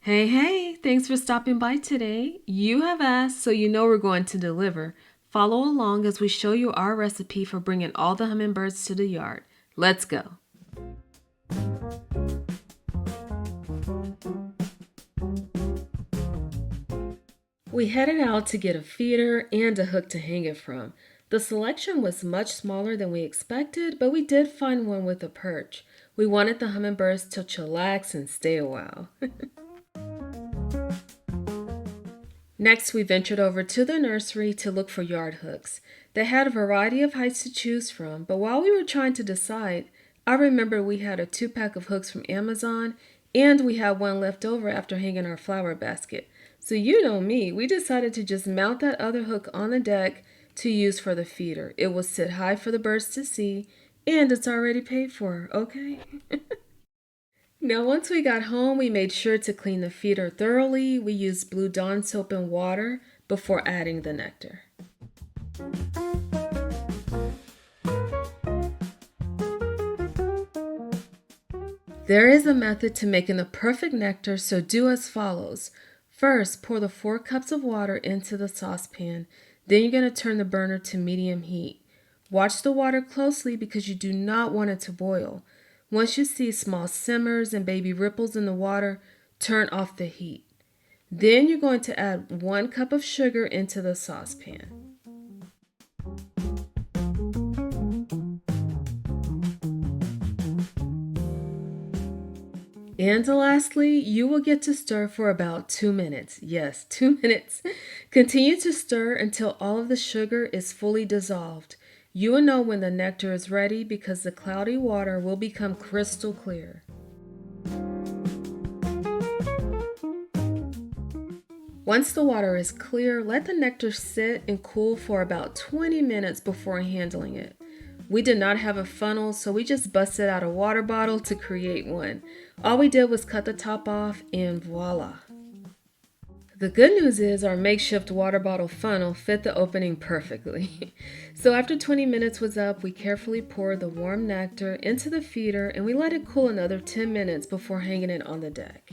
Hey, thanks for stopping by today. You have asked, so you know we're going to deliver. Follow along as we show you our recipe for bringing all the hummingbirds to the yard. Let's go. We headed out to get a feeder and a hook to hang it from. The selection was much smaller than we expected, but we did find one with a perch. We wanted the hummingbirds to chillax and stay a while. Next, we ventured over to the nursery to look for yard hooks. They had a variety of heights to choose from, but while we were trying to decide, I remember we had a 2-pack of hooks from Amazon and we had one left over after hanging our flower basket. So you know me, we decided to just mount that other hook on the deck to use for the feeder. It will sit high for the birds to see, and it's already paid for, okay? Now, once we got home, we made sure to clean the feeder thoroughly. We used Blue Dawn soap and water before adding the nectar. There is a method to making the perfect nectar, so do as follows. First, pour the 4 cups of water into the saucepan. Then you're going to turn the burner to medium heat. Watch the water closely because you do not want it to boil. Once you see small simmers and baby ripples in the water, turn off the heat. Then you're going to add 1 cup of sugar into the saucepan. And lastly, you will get to stir for about 2 minutes. Yes, 2 minutes. Continue to stir until all of the sugar is fully dissolved. You will know when the nectar is ready because the cloudy water will become crystal clear. Once the water is clear, let the nectar sit and cool for about 20 minutes before handling it. We did not have a funnel, so we just busted out a water bottle to create one. All we did was cut the top off and voila! The good news is our makeshift water bottle funnel fit the opening perfectly. So after 20 minutes was up, we carefully poured the warm nectar into the feeder and we let it cool another 10 minutes before hanging it on the deck.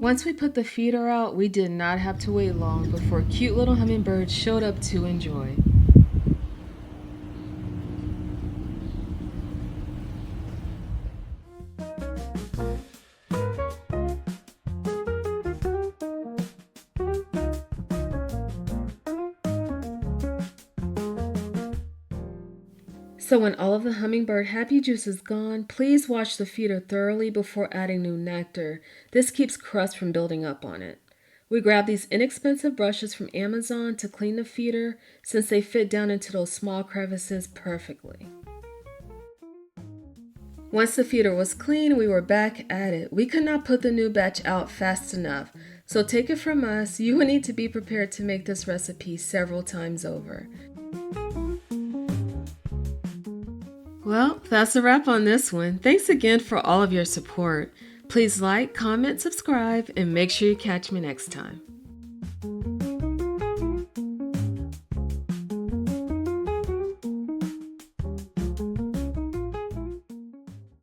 Once we put the feeder out, we did not have to wait long before cute little hummingbirds showed up to enjoy. So when all of the hummingbird happy juice is gone, please wash the feeder thoroughly before adding new nectar. This keeps crust from building up on it. We grabbed these inexpensive brushes from Amazon to clean the feeder since they fit down into those small crevices perfectly. Once the feeder was clean, we were back at it. We could not put the new batch out fast enough, so take it from us, you will need to be prepared to make this recipe several times over. Well, that's a wrap on this one. Thanks again for all of your support. Please like, comment, subscribe, and make sure you catch me next time.